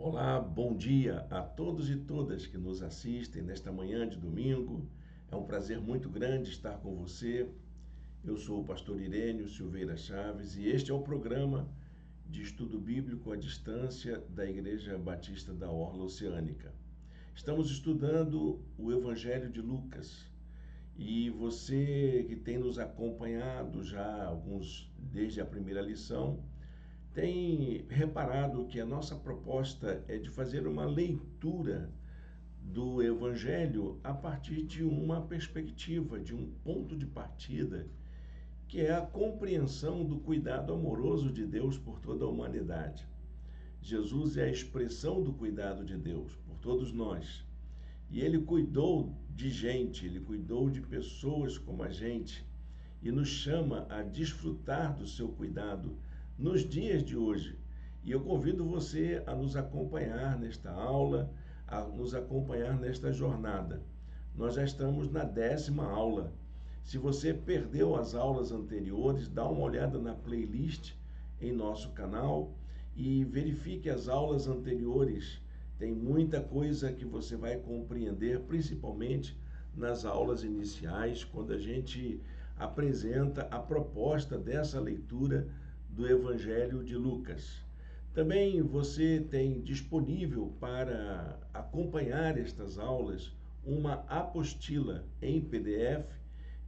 Olá, bom dia a todos e todas que nos assistem nesta manhã de domingo. É um prazer muito grande estar com você. Eu sou o pastor Irênio Silveira Chaves e este é o programa de estudo bíblico à distância da Igreja Batista da Orla Oceânica. Estamos estudando o Evangelho de Lucas e você que tem nos acompanhado já desde a primeira lição, tem reparado que a nossa proposta é de fazer uma leitura do Evangelho a partir de uma perspectiva, de um ponto de partida, que é a compreensão do cuidado amoroso de Deus por toda a humanidade. Jesus é a expressão do cuidado de Deus por todos nós. E ele cuidou de gente, ele cuidou de pessoas como a gente e nos chama a desfrutar do seu cuidado nos dias de hoje. E eu convido você a nos acompanhar nesta aula, a nos acompanhar nesta jornada. Nós já estamos na 10ª aula. Se você perdeu as aulas anteriores, dá uma olhada na playlist em nosso canal e verifique as aulas anteriores. Tem muita coisa que você vai compreender, principalmente nas aulas iniciais, quando a gente apresenta a proposta dessa leitura do Evangelho de Lucas. Também você tem disponível para acompanhar estas aulas uma apostila em PDF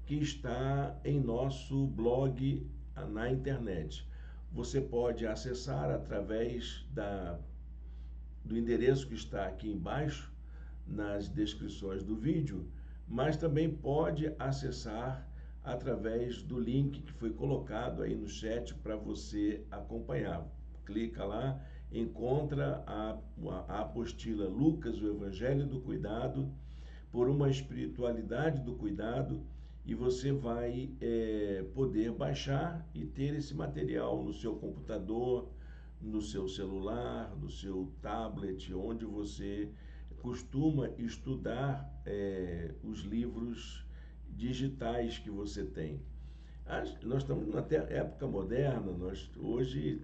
que está em nosso blog na internet. Você pode acessar através do endereço que está aqui embaixo, nas descrições do vídeo, mas também pode acessar através do link que foi colocado aí no chat para você acompanhar. Clica lá, encontra a apostila Lucas, o Evangelho do Cuidado, por uma espiritualidade do cuidado, e você vai poder baixar e ter esse material no seu computador, no seu celular, no seu tablet, onde você costuma estudar os livros digitais que você tem. Nós estamos na época moderna, nós hoje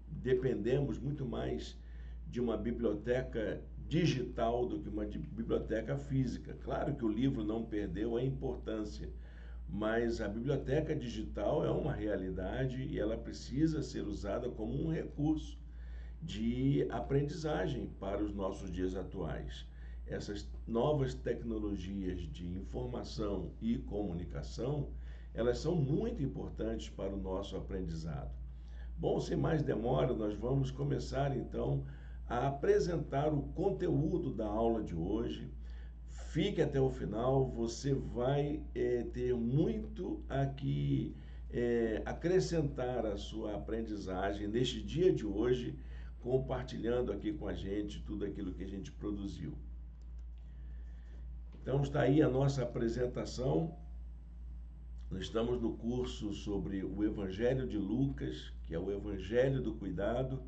dependemos muito mais de uma biblioteca digital do que uma biblioteca física. Claro que o livro não perdeu a importância, mas a biblioteca digital é uma realidade e ela precisa ser usada como um recurso de aprendizagem para os nossos dias atuais. Essas novas tecnologias de informação e comunicação, elas são muito importantes para o nosso aprendizado. Bom, sem mais demora, nós vamos começar então a apresentar o conteúdo da aula de hoje. Fique até o final, você vai ter muito aqui acrescentar à sua aprendizagem neste dia de hoje, compartilhando aqui com a gente tudo aquilo que a gente produziu. Então está aí a nossa apresentação. Nós estamos no curso sobre o Evangelho de Lucas, que é o Evangelho do Cuidado.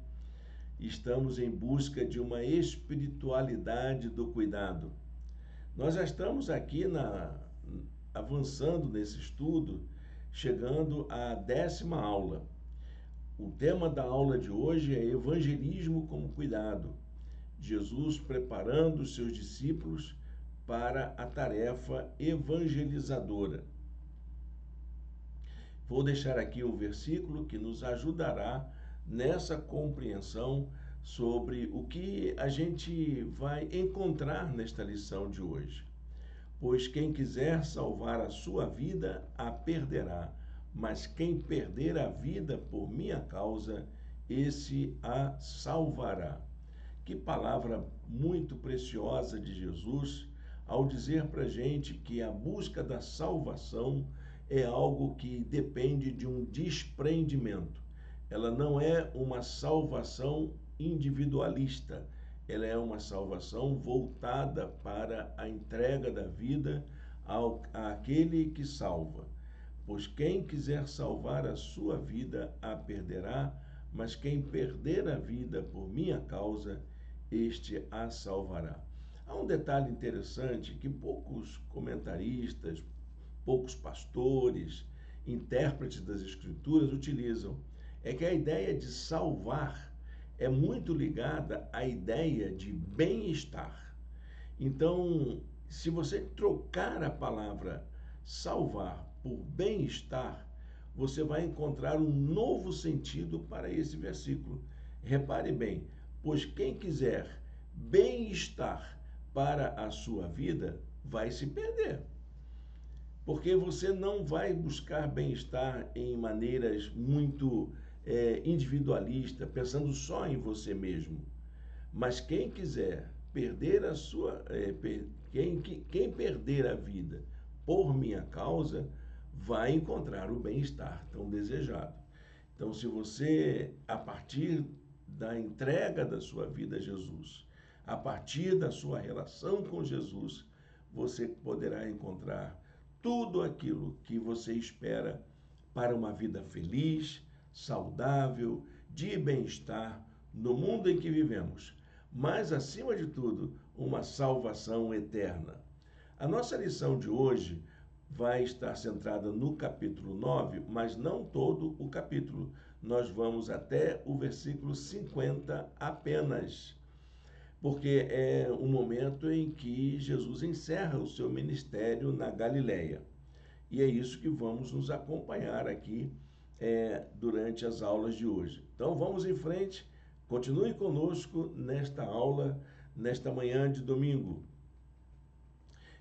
Estamos em busca de uma espiritualidade do cuidado. Nós já estamos aqui avançando nesse estudo, chegando à 10ª aula. O tema da aula de hoje é Evangelismo como Cuidado. Jesus preparando os seus discípulos para a tarefa evangelizadora. Vou deixar aqui um versículo que nos ajudará nessa compreensão sobre o que a gente vai encontrar nesta lição de hoje. Pois quem quiser salvar a sua vida, a perderá, mas quem perder a vida por minha causa, esse a salvará. Que palavra muito preciosa de Jesus ao dizer para a gente que a busca da salvação é algo que depende de um desprendimento. Ela não é uma salvação individualista, ela é uma salvação voltada para a entrega da vida àquele que salva. Pois quem quiser salvar a sua vida, a perderá, mas quem perder a vida por minha causa, este a salvará. Há um detalhe interessante que poucos comentaristas, poucos pastores, intérpretes das Escrituras utilizam, é que a ideia de salvar é muito ligada à ideia de bem-estar. Então, se você trocar a palavra salvar por bem-estar, você vai encontrar um novo sentido para esse versículo. Repare bem, pois quem quiser bem-estar para a sua vida vai se perder. Porque você não vai buscar bem-estar em maneiras muito individualistas, pensando só em você mesmo. Mas quem quiser perder a sua, quem perder a vida por minha causa, vai encontrar o bem-estar tão desejado. Então, se você, a partir da entrega da sua vida a Jesus, a partir da sua relação com Jesus, você poderá encontrar tudo aquilo que você espera para uma vida feliz, saudável, de bem-estar no mundo em que vivemos, mas, acima de tudo, uma salvação eterna. A nossa lição de hoje vai estar centrada no capítulo 9, mas não todo o capítulo. Nós vamos até o versículo 50 apenas, porque é o momento em que Jesus encerra o seu ministério na Galileia. E é isso que vamos nos acompanhar aqui durante as aulas de hoje. Então vamos em frente, continue conosco nesta aula, nesta manhã de domingo.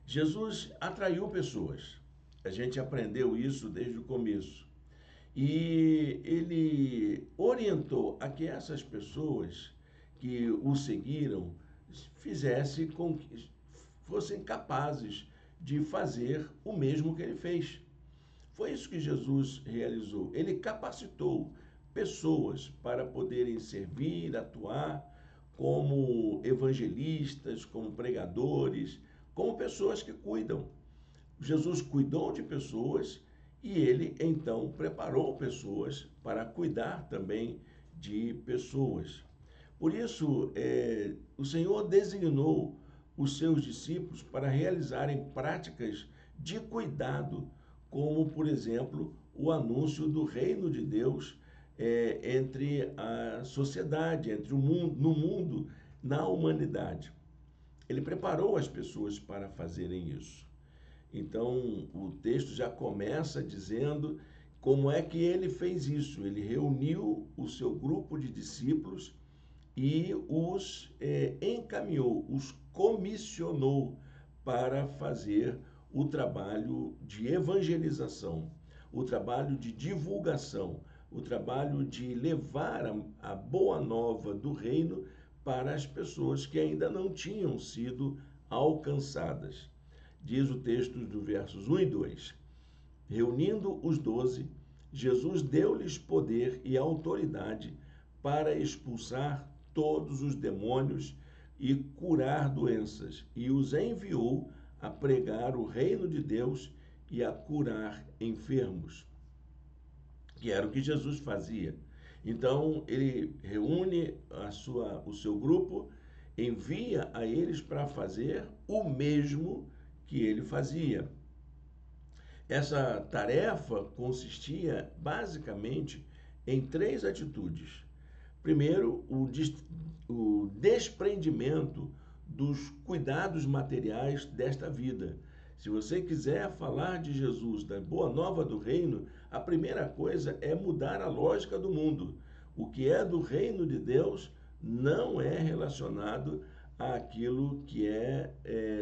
Jesus atraiu pessoas, a gente aprendeu isso desde o começo. E ele orientou a que essas pessoas que o seguiram fizessem com que fossem capazes de fazer o mesmo que ele fez. Foi isso que Jesus realizou. Ele capacitou pessoas para poderem servir, atuar como evangelistas, como pregadores, como pessoas que cuidam. Jesus cuidou de pessoas e ele então preparou pessoas para cuidar também de pessoas. Por isso, o Senhor designou os seus discípulos para realizarem práticas de cuidado, como, por exemplo, o anúncio do reino de Deus entre a sociedade, entre o mundo, no mundo, na humanidade. Ele preparou as pessoas para fazerem isso. Então, o texto já começa dizendo como é que ele fez isso. Ele reuniu o seu grupo de discípulos e os encaminhou, os comissionou para fazer o trabalho de evangelização, o trabalho de divulgação, o trabalho de levar a boa nova do reino para as pessoas que ainda não tinham sido alcançadas. Diz o texto do versos 1 e 2. Reunindo os 12, Jesus deu-lhes poder e autoridade para expulsar todos os demônios e curar doenças, e os enviou a pregar o reino de Deus e a curar enfermos, que era o que Jesus fazia. Então, ele reúne o seu grupo, envia a eles para fazer o mesmo que ele fazia. Essa tarefa consistia basicamente em 3 atitudes. Primeiro, o desprendimento dos cuidados materiais desta vida. Se você quiser falar de Jesus, da boa nova do reino, a primeira coisa é mudar a lógica do mundo. O que é do reino de Deus não é relacionado àquilo que é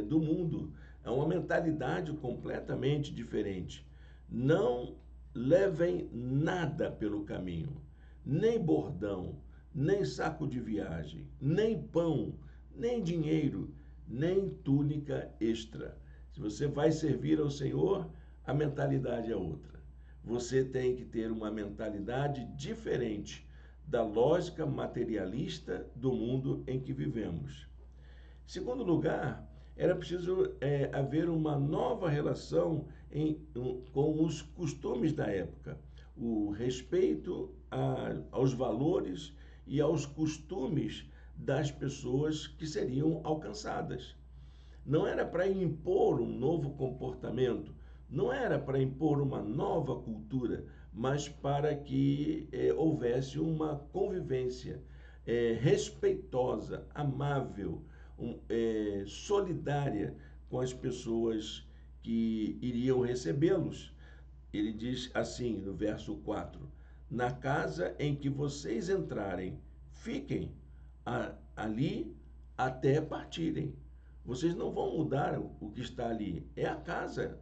do mundo. É uma mentalidade completamente diferente. Não levem nada pelo caminho, nem bordão, nem saco de viagem, nem pão, nem dinheiro, nem túnica extra. Se você vai servir ao Senhor, a mentalidade é outra. Você tem que ter uma mentalidade diferente da lógica materialista do mundo em que vivemos. Em segundo lugar, era preciso haver uma nova relação com os costumes da época, o respeito aos valores e aos costumes das pessoas que seriam alcançadas. Não era para impor um novo comportamento, não era para impor uma nova cultura, mas para que houvesse uma convivência respeitosa, amável, solidária com as pessoas que iriam recebê-los. Ele diz assim no verso 4: na casa em que vocês entrarem, fiquem ali até partirem. Vocês não vão mudar o que está ali. É a casa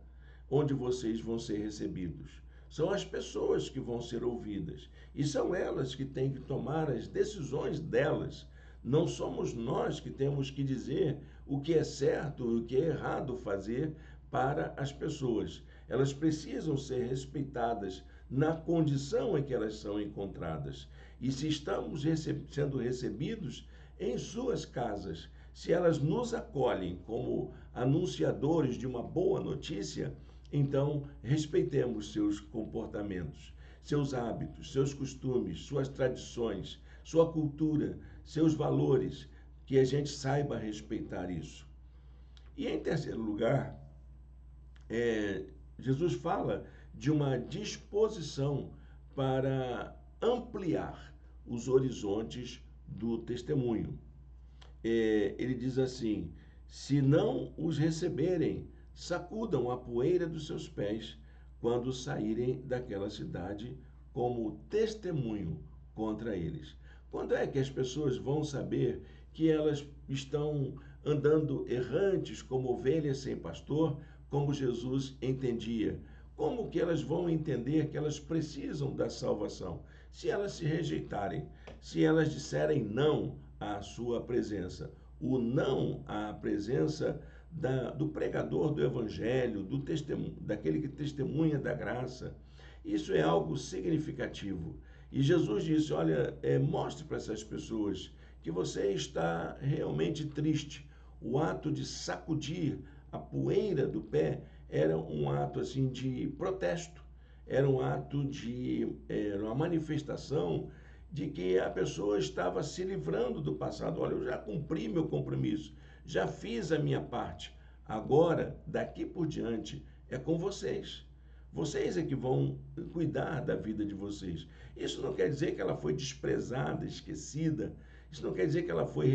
onde vocês vão ser recebidos. São as pessoas que vão ser ouvidas. E são elas que têm que tomar as decisões delas. Não somos nós que temos que dizer o que é certo e o que é errado fazer para as pessoas. Elas precisam ser respeitadas na condição em que elas são encontradas. E se estamos sendo recebidos em suas casas, se elas nos acolhem como anunciadores de uma boa notícia, então respeitemos seus comportamentos, seus hábitos, seus costumes, suas tradições, sua cultura, seus valores, que a gente saiba respeitar isso. E em terceiro lugar, Jesus fala de uma disposição para ampliar os horizontes do testemunho. Ele diz assim: se não os receberem, sacudam a poeira dos seus pés quando saírem daquela cidade como testemunho contra eles. Quando é que as pessoas vão saber que elas estão andando errantes como ovelhas sem pastor, como Jesus entendia? Como que elas vão entender que elas precisam da salvação? Se elas se rejeitarem, se elas disserem não à sua presença. O não à presença do pregador do evangelho, daquele que testemunha da graça. Isso é algo significativo. E Jesus disse: olha, mostre para essas pessoas que você está realmente triste. O ato de sacudir a poeira do pé era um ato assim de protesto, era um ato era uma manifestação de que a pessoa estava se livrando do passado. Olha, eu já cumpri meu compromisso, já fiz a minha parte. Agora, daqui por diante, é com vocês. Vocês é que vão cuidar da vida de vocês. Isso não quer dizer que ela foi desprezada, esquecida. Isso não quer dizer que ela foi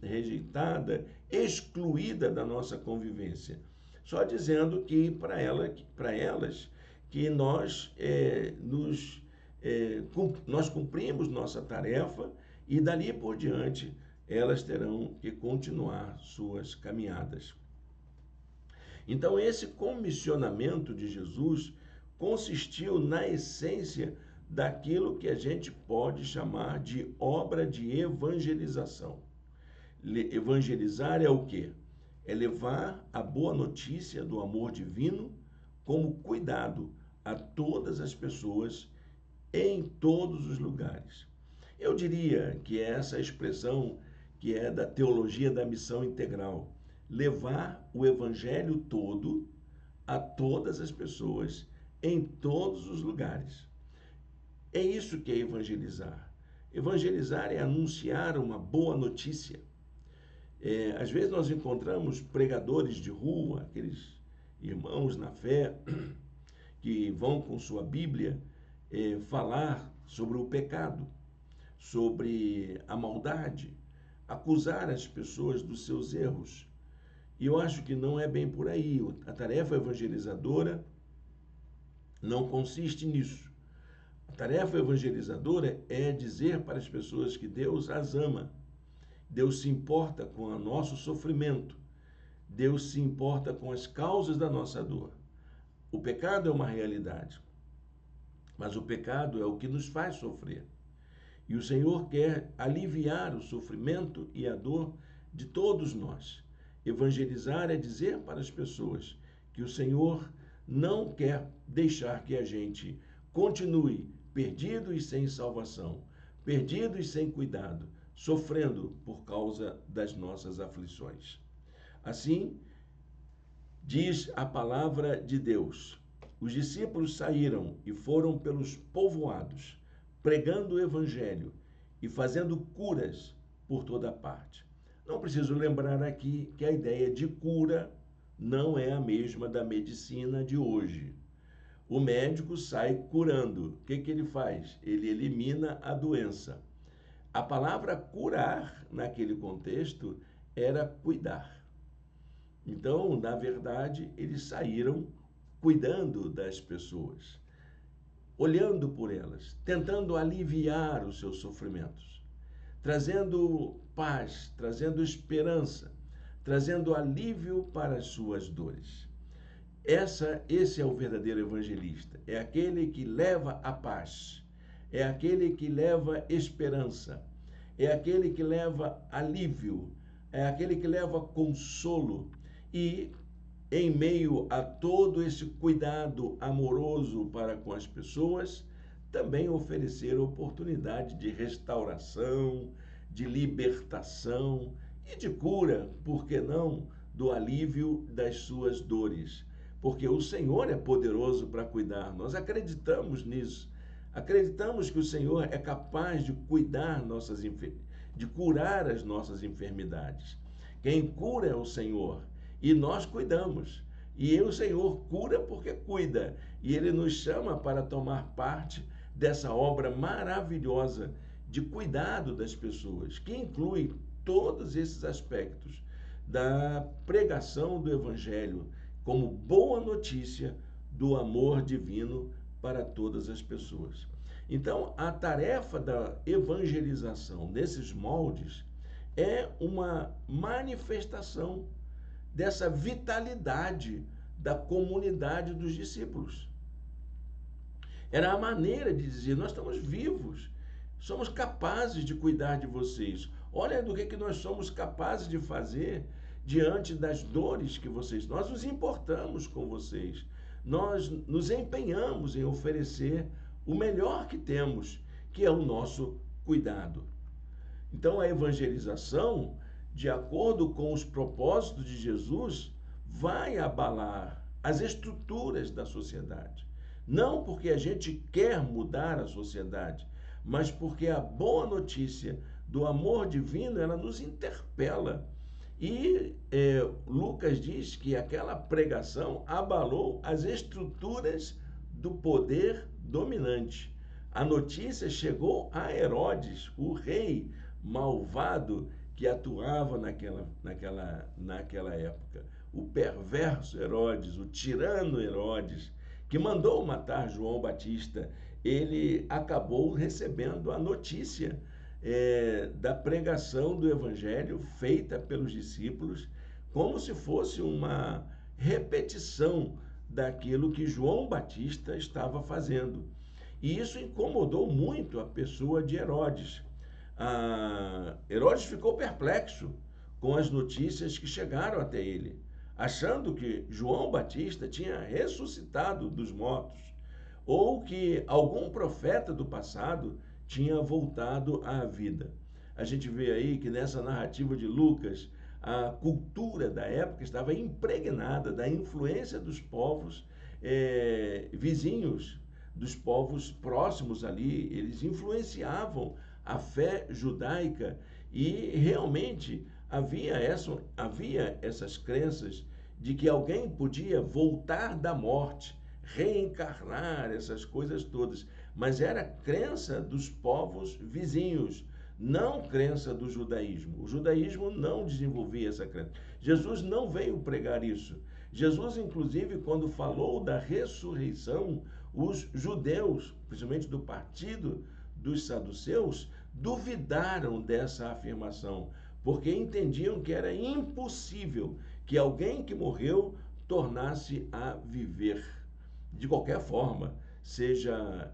rejeitada, excluída da nossa convivência. Só dizendo que para elas que nós nós cumprimos nossa tarefa e dali por diante elas terão que continuar suas caminhadas. Então, esse comissionamento de Jesus consistiu na essência daquilo que a gente pode chamar de obra de evangelização. Evangelizar é o quê? É levar a boa notícia do amor divino como cuidado a todas as pessoas em todos os lugares. Eu diria que essa expressão que é da teologia da missão integral, levar o evangelho todo a todas as pessoas em todos os lugares. É isso que é evangelizar. Evangelizar é anunciar uma boa notícia. Às vezes nós encontramos pregadores de rua, aqueles irmãos na fé, que vão com sua Bíblia falar sobre o pecado, sobre a maldade, acusar as pessoas dos seus erros. E eu acho que não é bem por aí. A tarefa evangelizadora não consiste nisso. A tarefa evangelizadora é dizer para as pessoas que Deus as ama. Deus se importa com o nosso sofrimento. Deus se importa com as causas da nossa dor. O pecado é uma realidade, mas o pecado é o que nos faz sofrer. E o Senhor quer aliviar o sofrimento e a dor de todos nós. Evangelizar é dizer para as pessoas que o Senhor não quer deixar que a gente continue perdido e sem salvação, perdido e sem cuidado, sofrendo por causa das nossas aflições. Assim, diz a palavra de Deus: os discípulos saíram e foram pelos povoados, pregando o evangelho e fazendo curas por toda parte. Não preciso lembrar aqui que a ideia de cura não é a mesma da medicina de hoje. O médico sai curando. O que ele faz? Ele elimina a doença. A palavra curar, naquele contexto, era cuidar. Então, na verdade, eles saíram cuidando das pessoas, olhando por elas, tentando aliviar os seus sofrimentos, trazendo paz, trazendo esperança, trazendo alívio para as suas dores. Esse é o verdadeiro evangelista, é aquele que leva a paz, é aquele que leva esperança, é aquele que leva alívio, é aquele que leva consolo e, em meio a todo esse cuidado amoroso para com as pessoas, também oferecer oportunidade de restauração, de libertação e de cura, por que não, do alívio das suas dores. Porque o Senhor é poderoso para cuidar, nós acreditamos nisso. Acreditamos que o Senhor é capaz de cuidar de curar as nossas enfermidades. Quem cura é o Senhor e nós cuidamos. E o Senhor cura porque cuida. E Ele nos chama para tomar parte dessa obra maravilhosa de cuidado das pessoas, que inclui todos esses aspectos da pregação do Evangelho como boa notícia do amor divino para todas as pessoas. Então, a tarefa da evangelização nesses moldes é uma manifestação dessa vitalidade da comunidade dos discípulos. Era a maneira de dizer: nós estamos vivos, somos capazes de cuidar de vocês. Olha do que nós somos capazes de fazer diante das dores que vocês... Nós nos importamos com vocês, nós nos empenhamos em oferecer o melhor que temos, que é o nosso cuidado. Então, a evangelização, de acordo com os propósitos de Jesus, vai abalar as estruturas da sociedade. Não porque a gente quer mudar a sociedade, mas porque a boa notícia do amor divino, ela nos interpela. E Lucas diz que aquela pregação abalou as estruturas do poder dominante. A notícia chegou a Herodes, o rei malvado que atuava naquela época. O perverso Herodes, o tirano Herodes, que mandou matar João Batista, ele acabou recebendo a notícia da pregação do Evangelho feita pelos discípulos, como se fosse uma repetição daquilo que João Batista estava fazendo. E isso incomodou muito a pessoa de Herodes. Herodes ficou perplexo com as notícias que chegaram até ele, achando que João Batista tinha ressuscitado dos mortos, ou que algum profeta do passado tinha voltado à vida. A gente vê aí que nessa narrativa de Lucas, a cultura da época estava impregnada da influência dos povos vizinhos, dos povos próximos ali. Eles influenciavam a fé judaica e realmente havia essas crenças de que alguém podia voltar da morte, reencarnar, essas coisas todas. Mas era crença dos povos vizinhos, não crença do judaísmo. O judaísmo não desenvolvia essa crença. Jesus não veio pregar isso. Jesus, inclusive, quando falou da ressurreição, os judeus, principalmente do partido dos saduceus, duvidaram dessa afirmação, porque entendiam que era impossível que alguém que morreu tornasse a viver. De qualquer forma, seja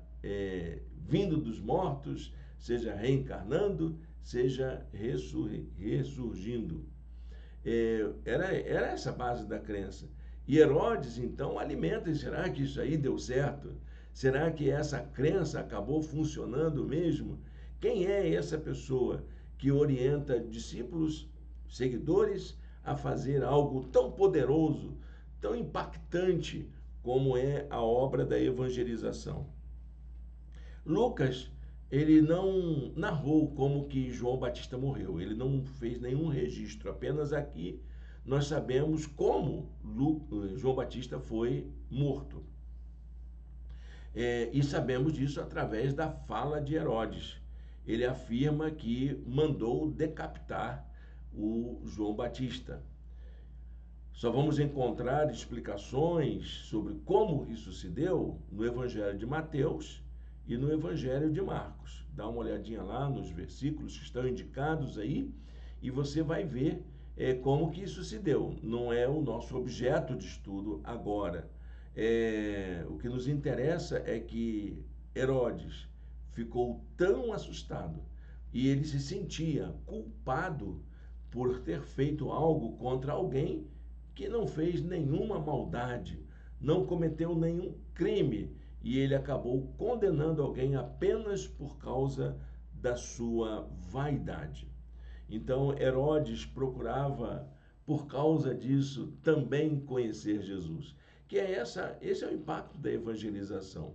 vindo dos mortos, seja reencarnando, seja ressurgindo. Era essa a base da crença. E Herodes, então, alimenta: será que isso aí deu certo? Será que essa crença acabou funcionando mesmo? Quem é essa pessoa que orienta discípulos, seguidores, a fazer algo tão poderoso, tão impactante como é a obra da evangelização? Lucas, ele não narrou como que João Batista morreu, ele não fez nenhum registro, apenas aqui nós sabemos como João Batista foi morto. E sabemos disso através da fala de Herodes. ele afirma que mandou decapitar o João Batista. Só vamos encontrar explicações sobre como isso se deu no Evangelho de Mateus e no Evangelho de Marcos. Dá uma olhadinha lá nos versículos que estão indicados aí e você vai ver como que isso se deu. Não é o nosso objeto de estudo agora. O que nos interessa é que Herodes ficou tão assustado e ele se sentia culpado por ter feito algo contra alguém que não fez nenhuma maldade, não cometeu nenhum crime, e ele acabou condenando alguém apenas por causa da sua vaidade. Então Herodes procurava, por causa disso, também conhecer Jesus. Esse é o impacto da evangelização.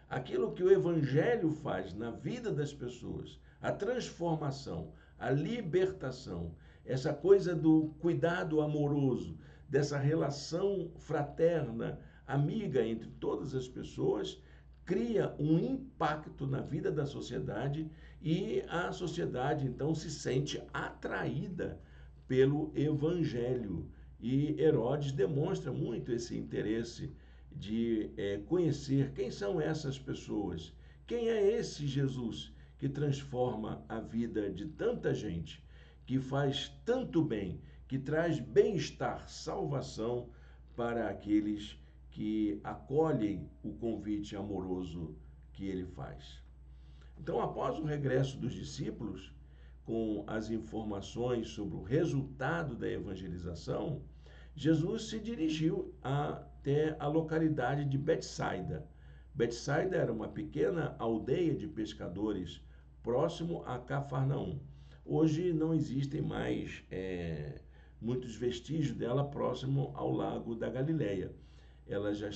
Aquilo que o evangelho faz na vida das pessoas, a transformação, a libertação, essa coisa do cuidado amoroso, dessa relação fraterna, amiga entre todas as pessoas, cria um impacto na vida da sociedade e a sociedade então se sente atraída pelo evangelho. E Herodes demonstra muito esse interesse de conhecer quem são essas pessoas, quem é esse Jesus que transforma a vida de tanta gente, que faz tanto bem, que traz bem-estar, salvação para aqueles que acolhem o convite amoroso que ele faz. Então, após o regresso dos discípulos, com as informações sobre o resultado da evangelização, Jesus se dirigiu até a localidade de Betsaida. Betsaida era uma pequena aldeia de pescadores próximo a Cafarnaum. Hoje não existem mais muitos vestígios dela próximo ao lago da Galileia. Ela já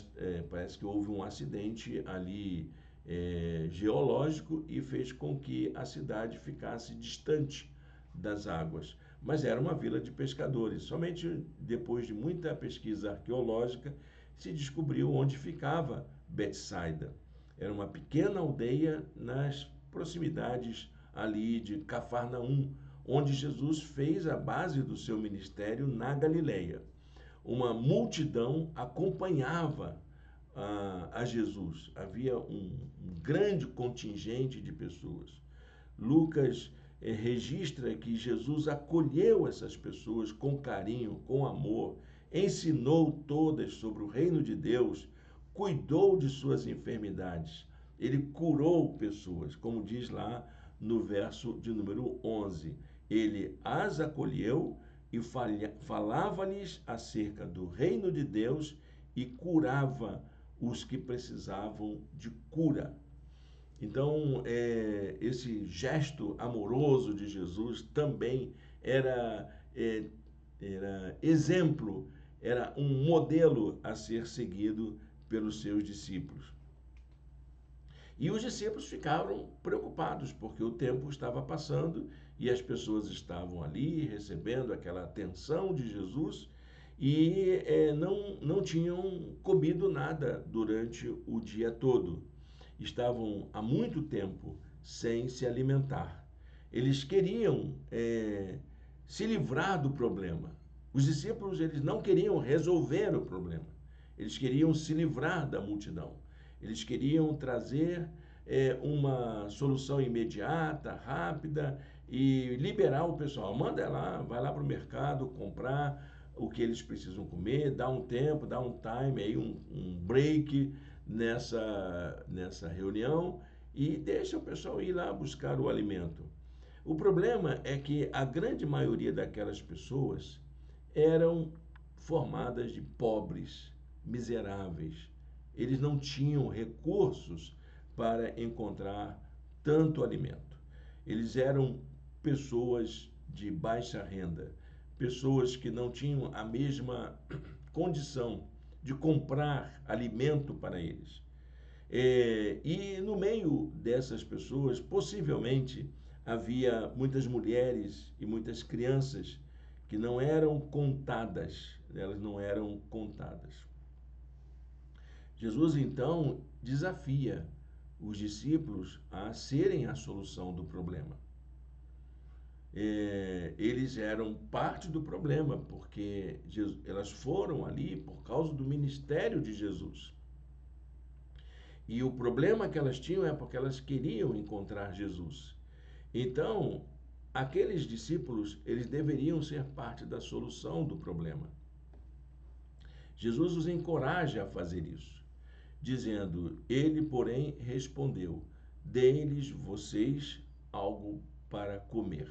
parece que houve um acidente ali geológico e fez com que a cidade ficasse distante das águas. Mas era uma vila de pescadores. Somente depois de muita pesquisa arqueológica se descobriu onde ficava Betsaida. Era uma pequena aldeia nas proximidades ali de Cafarnaum, onde Jesus fez a base do seu ministério na Galileia. Uma multidão acompanhava a Jesus. Havia um grande contingente de pessoas. Lucas registra que Jesus acolheu essas pessoas com carinho, com amor, ensinou todas sobre o reino de Deus, cuidou de suas enfermidades. Ele curou pessoas, como diz lá no verso de número 11. Ele as acolheu e falava-lhes acerca do reino de Deus e curava os que precisavam de cura. Então, esse gesto amoroso de Jesus também era exemplo, era um modelo a ser seguido pelos seus discípulos. E os discípulos ficaram preocupados, porque o tempo estava passando e as pessoas estavam ali recebendo aquela atenção de Jesus e não tinham comido nada durante o dia todo. Estavam há muito tempo sem se alimentar. Eles queriam se livrar do problema. Os discípulos, eles não queriam resolver o problema. Eles queriam se livrar da multidão. Eles queriam trazer uma solução imediata, rápida e liberar o pessoal. Manda lá, vai lá para o mercado comprar o que eles precisam comer, dá um tempo, dá um time, aí um break nessa reunião e deixa o pessoal ir lá buscar o alimento. O problema é que a grande maioria daquelas pessoas eram formadas de pobres, miseráveis. Eles não tinham recursos para encontrar tanto alimento. Eles eram pessoas de baixa renda, pessoas que não tinham a mesma condição de comprar alimento para eles. E no meio dessas pessoas, possivelmente, havia muitas mulheres e muitas crianças que não eram contadas, elas não eram contadas. Jesus, então, desafia os discípulos a serem a solução do problema. Eles eram parte do problema, porque elas foram ali por causa do ministério de Jesus. E o problema que elas tinham é porque elas queriam encontrar Jesus. Então, aqueles discípulos, eles deveriam ser parte da solução do problema. Jesus os encoraja a fazer isso, dizendo: ele, porém, respondeu: dê-lhes vocês algo para comer.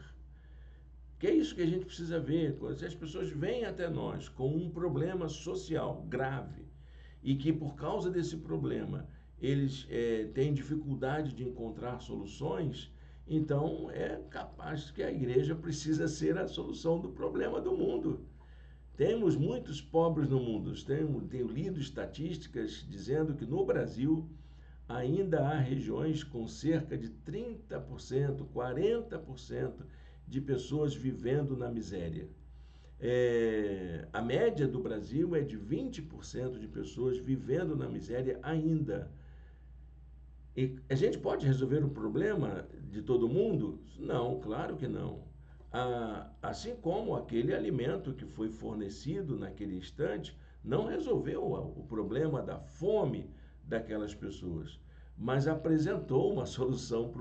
Que é isso que a gente precisa ver. Quando as pessoas vêm até nós com um problema social grave e que por causa desse problema eles têm dificuldade de encontrar soluções, então é capaz que a igreja precisa ser a solução do problema do mundo. Temos muitos pobres no mundo. Tenho lido estatísticas dizendo que no Brasil ainda há regiões com cerca de 30%, 40% de pessoas vivendo na miséria. A média do Brasil é de 20% de pessoas vivendo na miséria ainda. E a gente pode resolver o problema de todo mundo? Não, claro que não. Assim como aquele alimento que foi fornecido naquele instante não resolveu o problema da fome daquelas pessoas, mas apresentou uma solução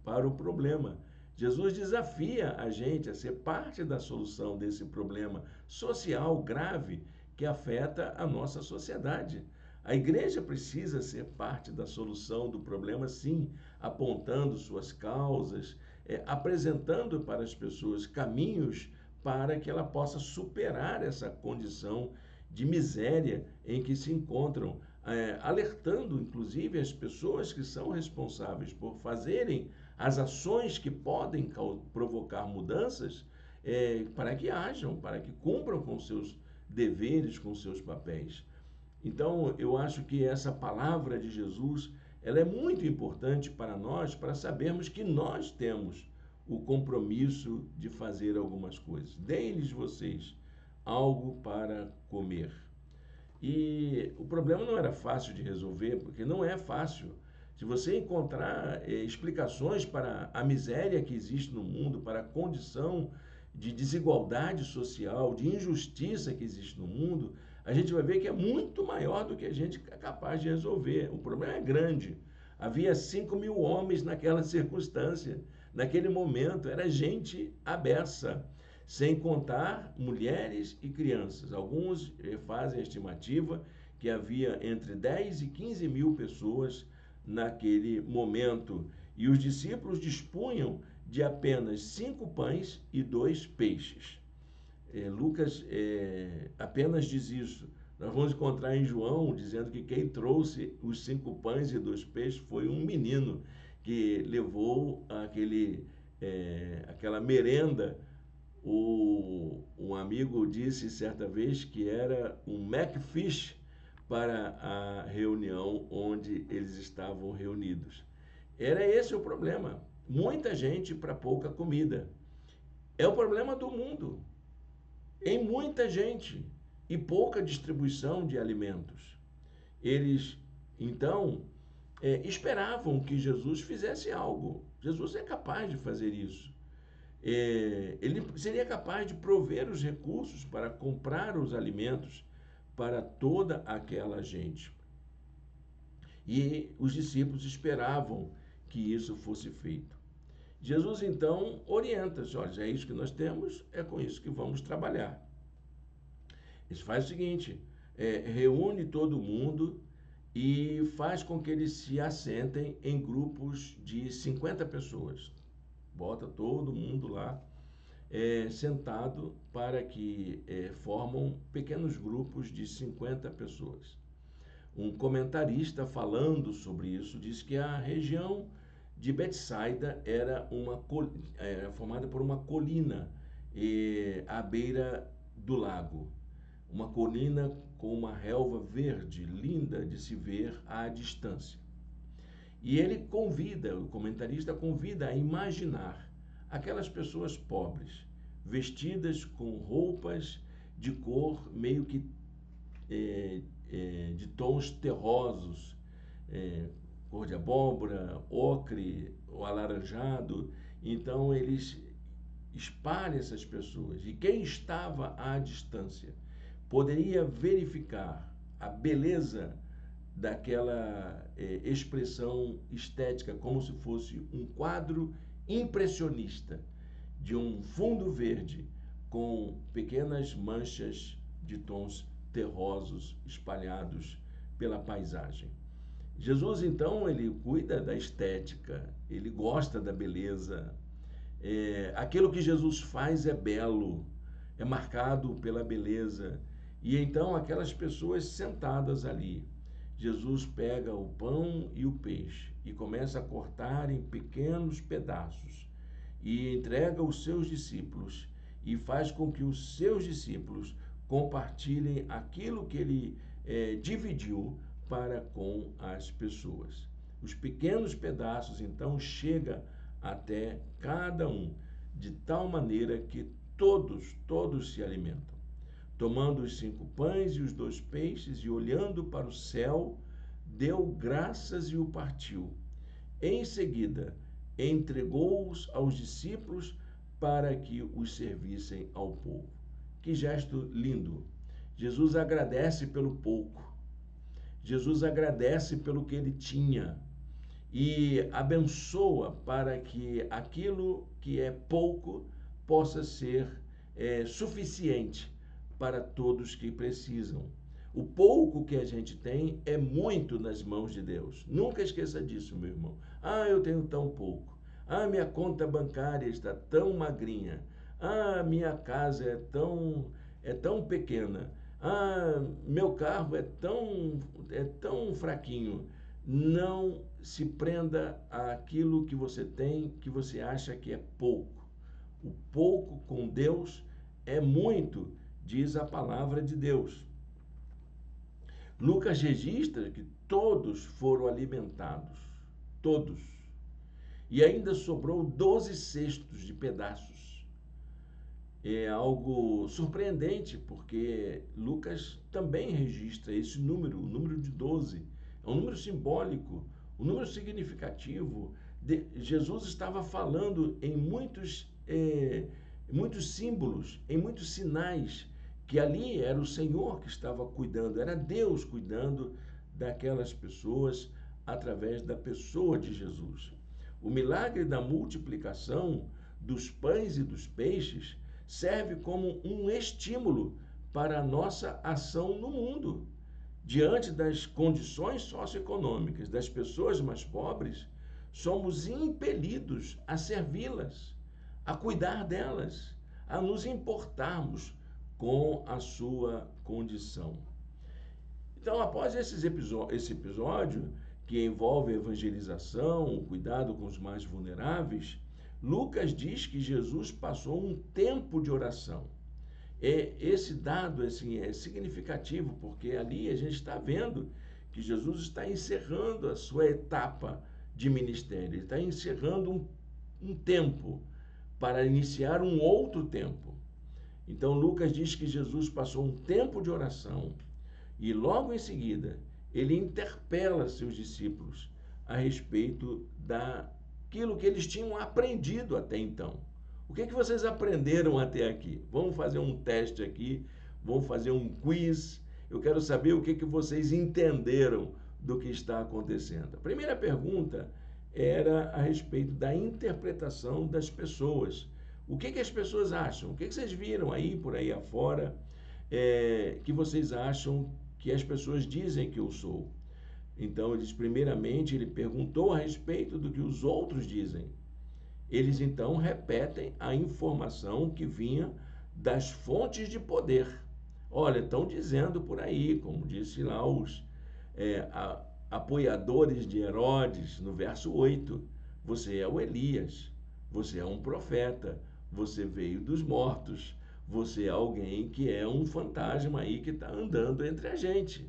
para o problema. Jesus desafia a gente a ser parte da solução desse problema social grave que afeta a nossa sociedade. A igreja precisa ser parte da solução do problema, sim, apontando suas causas, apresentando para as pessoas caminhos para que ela possa superar essa condição de miséria em que se encontram, alertando, inclusive, as pessoas que são responsáveis por fazerem as ações que podem provocar mudanças, para que hajam, para que cumpram com seus deveres, com seus papéis. Então, eu acho que essa palavra de Jesus, ela é muito importante para nós, para sabermos que nós temos o compromisso de fazer algumas coisas. Deem-lhes vocês algo para comer. E o problema não era fácil de resolver, porque não é fácil. Se você encontrar explicações para a miséria que existe no mundo, para a condição de desigualdade social, de injustiça que existe no mundo, a gente vai ver que é muito maior do que a gente é capaz de resolver. O problema é grande. Havia 5.000 homens naquela circunstância, naquele momento, era gente à beça, sem contar mulheres e crianças. Alguns fazem a estimativa que havia entre 10 e 15 mil pessoas naquele momento, e os discípulos dispunham de apenas 5 pães e 2 peixes. Lucas apenas diz isso. Nós vamos encontrar em João dizendo que quem trouxe os 5 pães e 2 peixes foi um menino que levou aquela merenda. Um amigo disse certa vez que era um McFish para a reunião onde eles estavam reunidos. Era esse o problema. Muita gente para pouca comida. É o problema do mundo. Em muita gente e pouca distribuição de alimentos. Eles, então, esperavam que Jesus fizesse algo. Jesus é capaz de fazer isso. Ele seria capaz de prover os recursos para comprar os alimentos para toda aquela gente. E os discípulos esperavam que isso fosse feito. Jesus, então, orienta: olha, é isso que nós temos, é com isso que vamos trabalhar. Ele faz o seguinte, reúne todo mundo e faz com que eles se assentem em grupos de 50 pessoas. Bota todo mundo lá sentado para que formam pequenos grupos de 50 pessoas. Um comentarista falando sobre isso diz que a região de Betsaida era formada por uma colina à beira do lago. Uma colina com uma relva verde, linda de se ver à distância. E o comentarista convida a imaginar aquelas pessoas pobres, vestidas com roupas de cor meio que de tons terrosos, cor de abóbora, ocre, ou alaranjado. Então eles espalham essas pessoas. E quem estava à distância poderia verificar a beleza daquela expressão estética, como se fosse um quadro impressionista de um fundo verde com pequenas manchas de tons terrosos espalhados pela paisagem. Jesus, então, ele cuida da estética, ele gosta da beleza. Aquilo que Jesus faz é belo, é marcado pela beleza. E então, aquelas pessoas sentadas ali, Jesus pega o pão e o peixe e começa a cortar em pequenos pedaços e entrega aos seus discípulos e faz com que os seus discípulos compartilhem aquilo que ele dividiu para com as pessoas. Os pequenos pedaços, então, chegam até cada um, de tal maneira que todos se alimentam. Tomando os 5 pães e os 2 peixes e olhando para o céu, deu graças e o partiu. Em seguida, entregou-os aos discípulos para que os servissem ao povo. Que gesto lindo! Jesus agradece pelo pouco. Jesus agradece pelo que ele tinha e abençoa para que aquilo que é pouco possa ser suficiente para todos que precisam. O pouco que a gente tem é muito nas mãos de Deus. Nunca esqueça disso, meu irmão. Eu tenho tão pouco. Minha conta bancária está tão magrinha. Minha casa é tão pequena. Meu carro é tão fraquinho. Não se prenda àquilo que você tem, que você acha que é pouco. O pouco com Deus é muito, diz a palavra de Deus. Lucas registra que todos foram alimentados, todos. E ainda sobrou 12 cestos de pedaços. É algo surpreendente, porque Lucas também registra esse número, o número de 12. É um número simbólico, um número significativo. Jesus estava falando em muitos símbolos, em muitos sinais, que ali era o Senhor que estava cuidando, era Deus cuidando daquelas pessoas através da pessoa de Jesus. O milagre da multiplicação dos pães e dos peixes serve como um estímulo para a nossa ação no mundo. Diante das condições socioeconômicas das pessoas mais pobres, somos impelidos a servi-las, a cuidar delas, a nos importarmos com a sua condição. Então, após esse episódio, que envolve a evangelização, o cuidado com os mais vulneráveis, Lucas diz que Jesus passou um tempo de oração. Esse dado assim, é significativo, porque ali a gente está vendo que Jesus está encerrando a sua etapa de ministério, ele está encerrando um tempo para iniciar um outro tempo. Então, Lucas diz que Jesus passou um tempo de oração e logo em seguida ele interpela seus discípulos a respeito daquilo que eles tinham aprendido até então. O que vocês aprenderam até aqui? Vamos fazer um teste aqui, vamos fazer um quiz. Eu quero saber o que vocês entenderam do que está acontecendo. A primeira pergunta era a respeito da interpretação das pessoas. O que as pessoas acham? O que vocês viram aí, por aí afora, que vocês acham que as pessoas dizem que eu sou? Então, primeiramente, ele perguntou a respeito do que os outros dizem. Eles, então, repetem a informação que vinha das fontes de poder. Olha, estão dizendo por aí, como disse lá os apoiadores de Herodes, no verso 8, você é o Elias, você é um profeta, você veio dos mortos, você é alguém que é um fantasma aí que está andando entre a gente.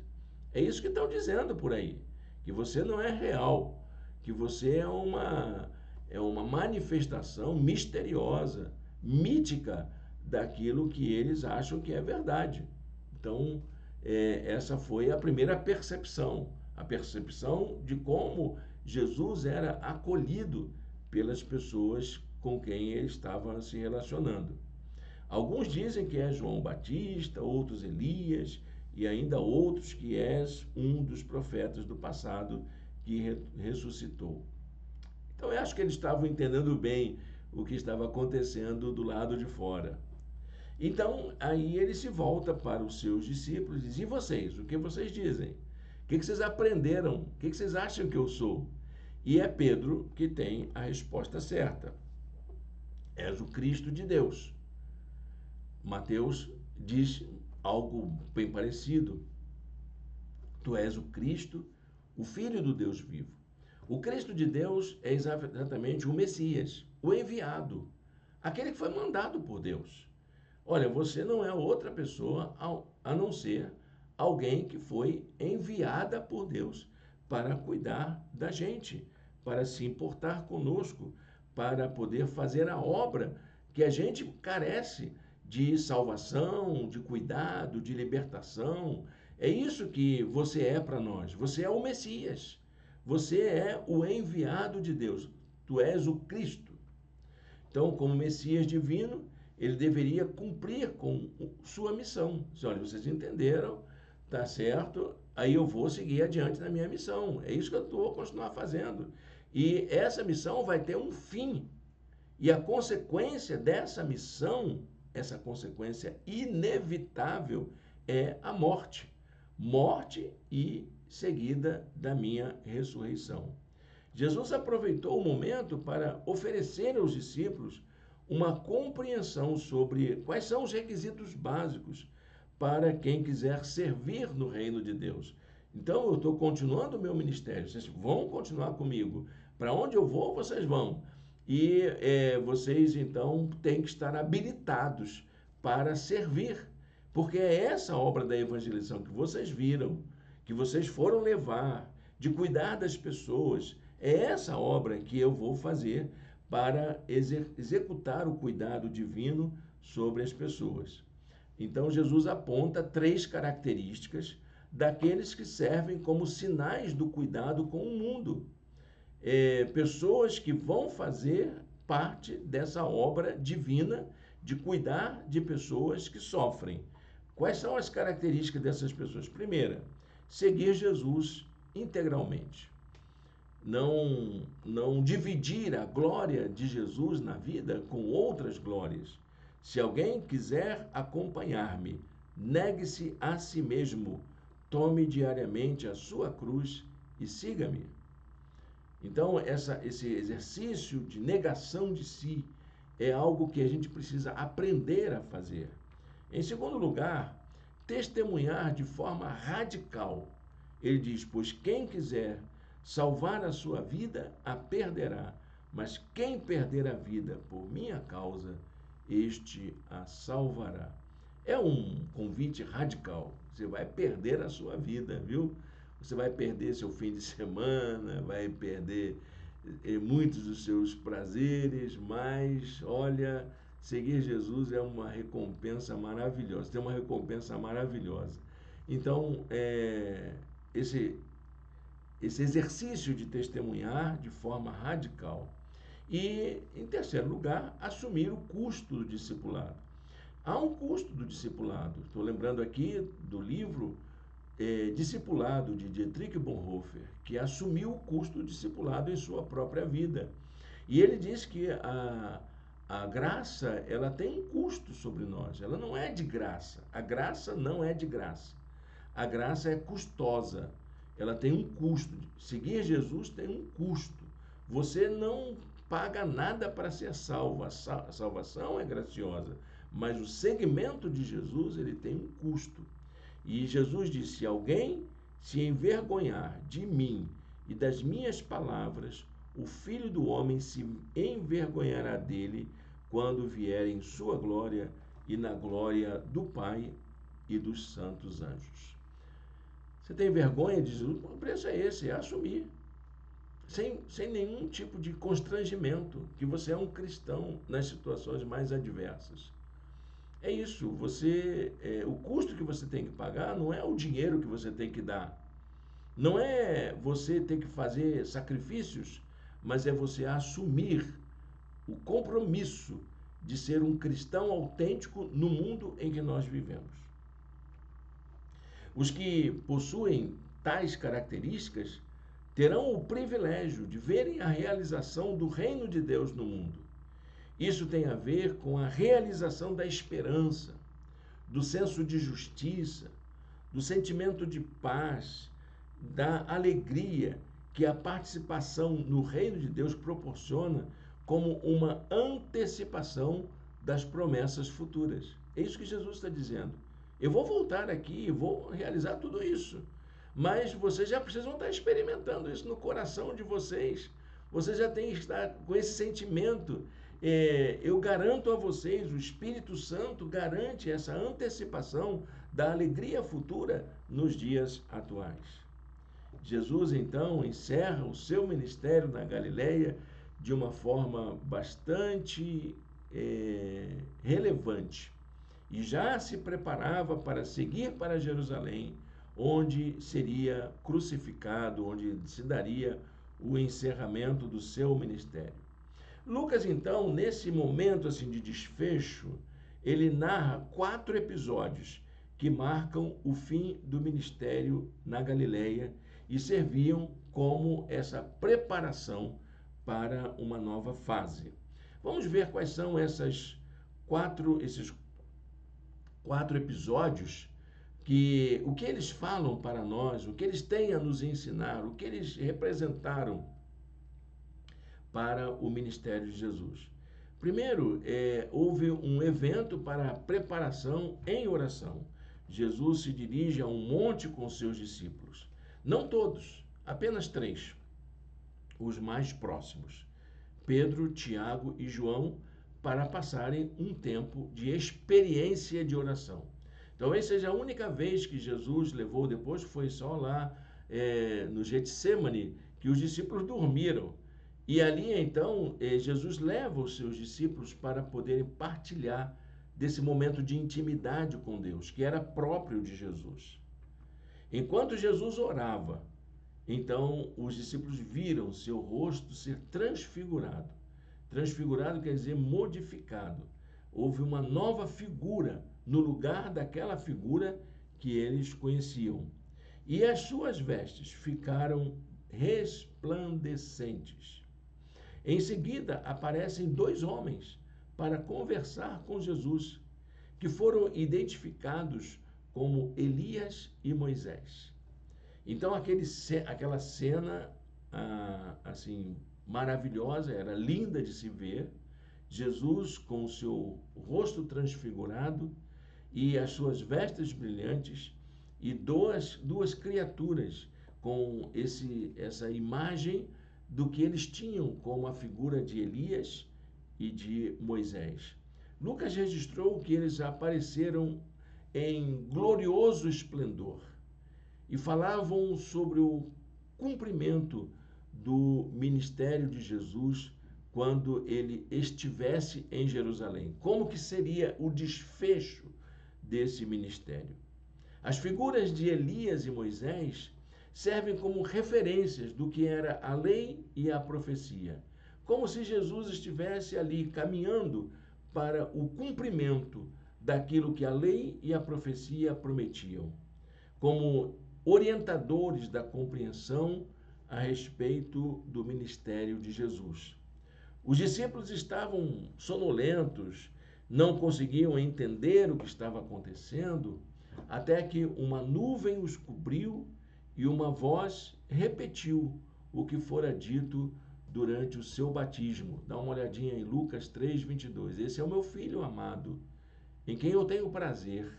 É isso que estão dizendo por aí, que você não é real, que você é uma manifestação misteriosa, mítica, daquilo que eles acham que é verdade. Então, essa foi a primeira percepção, a percepção de como Jesus era acolhido pelas pessoas com quem ele estava se relacionando. Alguns dizem que é João Batista, outros Elias e ainda outros que és um dos profetas do passado que ressuscitou. Então eu acho que eles estavam entendendo bem o que estava acontecendo do lado de fora. Então aí ele se volta para os seus discípulos e diz: e vocês? O que vocês dizem? O que vocês aprenderam? O que vocês acham que eu sou? E é Pedro que tem a resposta certa. És o Cristo de Deus. Mateus diz algo bem parecido. Tu és o Cristo, o Filho do Deus vivo. O Cristo de Deus é exatamente o Messias, o enviado, aquele que foi mandado por Deus. Olha, você não é outra pessoa a não ser alguém que foi enviada por Deus para cuidar da gente, para se importar conosco, para poder fazer a obra que a gente carece de salvação, de cuidado, de libertação. É isso que você é para nós. Você é o Messias. Você é o enviado de Deus. Tu és o Cristo. Então, como Messias divino, ele deveria cumprir com sua missão. Olha, vocês entenderam, tá certo? Aí eu vou seguir adiante na minha missão. É isso que eu vou continuar fazendo. E essa missão vai ter um fim. E a consequência dessa missão, essa consequência inevitável, é a morte. Morte e seguida da minha ressurreição. Jesus aproveitou o momento para oferecer aos discípulos uma compreensão sobre quais são os requisitos básicos para quem quiser servir no reino de Deus. Então, eu estou continuando o meu ministério, vocês vão continuar comigo. Para onde eu vou, vocês vão. E vocês, então, têm que estar habilitados para servir, porque é essa obra da evangelização que vocês viram, que vocês foram levar, de cuidar das pessoas. É essa obra que eu vou fazer para executar o cuidado divino sobre as pessoas. Então, Jesus aponta 3 características daqueles que servem como sinais do cuidado com o mundo. Pessoas que vão fazer parte dessa obra divina de cuidar de pessoas que sofrem. Quais são as características dessas pessoas? Primeira, seguir Jesus integralmente. Não dividir a glória de Jesus na vida com outras glórias. Se alguém quiser acompanhar-me, negue-se a si mesmo, tome diariamente a sua cruz e siga-me. Então, esse exercício de negação de si é algo que a gente precisa aprender a fazer. Em segundo lugar, testemunhar de forma radical. Ele diz: pois quem quiser salvar a sua vida, a perderá. Mas quem perder a vida por minha causa, este a salvará. É um convite radical. Você vai perder a sua vida, viu? Você vai perder seu fim de semana, vai perder muitos dos seus prazeres, mas olha, seguir Jesus é uma recompensa maravilhosa, tem uma recompensa maravilhosa. Então, esse exercício de testemunhar de forma radical. E, em terceiro lugar, assumir o custo do discipulado. Há um custo do discipulado. Estou lembrando aqui do livro Discipulado, de Dietrich Bonhoeffer, que assumiu o custo do discipulado em sua própria vida. E ele diz que a graça, ela tem um custo sobre nós. Ela não é de graça. A graça não é de graça. A graça é custosa. Ela tem um custo. Seguir Jesus tem um custo. Você não paga nada para ser salvo. A salvação é graciosa, mas o seguimento de Jesus, ele tem um custo. E Jesus disse: se alguém se envergonhar de mim e das minhas palavras, o Filho do Homem se envergonhará dele quando vier em sua glória e na glória do Pai e dos santos anjos. Você tem vergonha de Jesus? O preço é esse, é assumir. Sem nenhum tipo de constrangimento, que você é um cristão nas situações mais adversas. É isso, o custo que você tem que pagar não é o dinheiro que você tem que dar. Não é você ter que fazer sacrifícios, mas é você assumir o compromisso de ser um cristão autêntico no mundo em que nós vivemos. Os que possuem tais características terão o privilégio de verem a realização do reino de Deus no mundo. Isso tem a ver com a realização da esperança, do senso de justiça, do sentimento de paz, da alegria que a participação no reino de Deus proporciona como uma antecipação das promessas futuras. É isso que Jesus está dizendo. Eu vou voltar aqui e vou realizar tudo isso. Mas vocês já precisam estar experimentando isso no coração de vocês. Vocês já têm que estar com esse sentimento. Eu garanto a vocês, o Espírito Santo garante essa antecipação da alegria futura nos dias atuais. Jesus, então, encerra o seu ministério na Galileia de uma forma bastante relevante e já se preparava para seguir para Jerusalém, onde seria crucificado, onde se daria o encerramento do seu ministério. Lucas, então, nesse momento assim de desfecho, ele narra 4 episódios que marcam o fim do ministério na Galileia e serviam como essa preparação para uma nova fase. Vamos ver quais são esses quatro episódios, o que eles falam para nós, o que eles têm a nos ensinar, o que eles representaram para o ministério de Jesus. Primeiro, houve um evento para a preparação em oração. Jesus se dirige a um monte com seus discípulos. Não todos, apenas 3, os mais próximos, Pedro, Tiago e João, para passarem um tempo de experiência de oração. Talvez seja a única vez que Jesus levou, depois foi só lá no Getsêmani, que os discípulos dormiram. E ali, então, Jesus leva os seus discípulos para poderem partilhar desse momento de intimidade com Deus, que era próprio de Jesus. Enquanto Jesus orava, então os discípulos viram seu rosto ser transfigurado. Transfigurado quer dizer modificado. Houve uma nova figura no lugar daquela figura que eles conheciam. E as suas vestes ficaram resplandecentes. Em seguida, aparecem 2 homens para conversar com Jesus, que foram identificados como Elias e Moisés. Então, aquela cena, assim, maravilhosa, era linda de se ver, Jesus com o seu rosto transfigurado e as suas vestes brilhantes e duas criaturas com essa imagem do que eles tinham como a figura de Elias e de Moisés. Lucas registrou que eles apareceram em glorioso esplendor e falavam sobre o cumprimento do ministério de Jesus quando ele estivesse em Jerusalém. Como que seria o desfecho desse ministério? As figuras de Elias e Moisés servem como referências do que era a lei e a profecia, como se Jesus estivesse ali caminhando para o cumprimento daquilo que a lei e a profecia prometiam, como orientadores da compreensão a respeito do ministério de Jesus. Os discípulos estavam sonolentos, não conseguiam entender o que estava acontecendo, até que uma nuvem os cobriu e uma voz repetiu o que fora dito durante o seu batismo. Dá uma olhadinha em Lucas 3:22. Esse é o meu filho amado, em quem eu tenho prazer,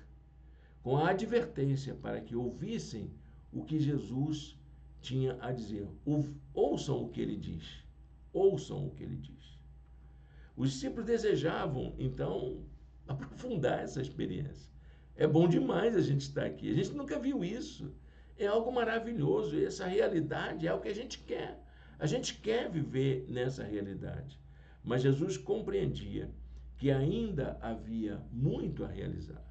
com a advertência para que ouvissem o que Jesus tinha a dizer. Ouçam o que ele diz. Ouçam o que ele diz. Os discípulos desejavam, então, aprofundar essa experiência. É bom demais a gente estar aqui. A gente nunca viu isso. É algo maravilhoso. E essa realidade é o que a gente quer. A gente quer viver nessa realidade. Mas Jesus compreendia que ainda havia muito a realizar.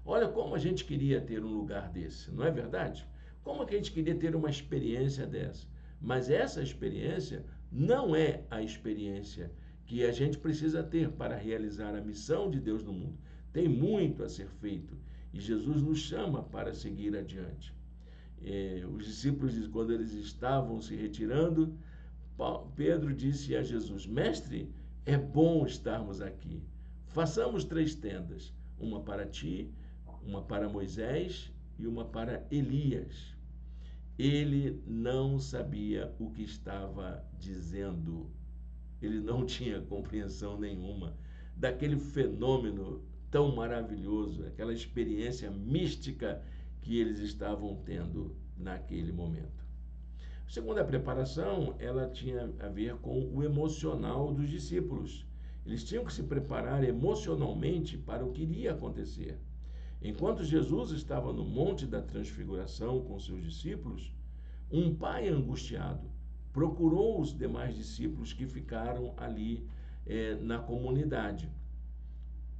Olha como a gente queria ter um lugar desse, não é verdade? Como que a gente queria ter uma experiência dessa? Mas essa experiência não é a experiência que a gente precisa ter para realizar a missão de Deus no mundo. Tem muito a ser feito e Jesus nos chama para seguir adiante. Os discípulos, quando eles estavam se retirando, Pedro disse a Jesus: Mestre, é bom estarmos aqui. Façamos 3 tendas, uma para ti, uma para Moisés e uma para Elias. Ele não sabia o que estava dizendo. Ele não tinha compreensão nenhuma daquele fenômeno tão maravilhoso, aquela experiência mística que eles estavam tendo naquele momento. Segundo a preparação, ela tinha a ver com o emocional dos discípulos. Eles tinham que se preparar emocionalmente para o que iria acontecer. Enquanto Jesus estava no Monte da Transfiguração com seus discípulos, um pai angustiado procurou os demais discípulos que ficaram ali na comunidade.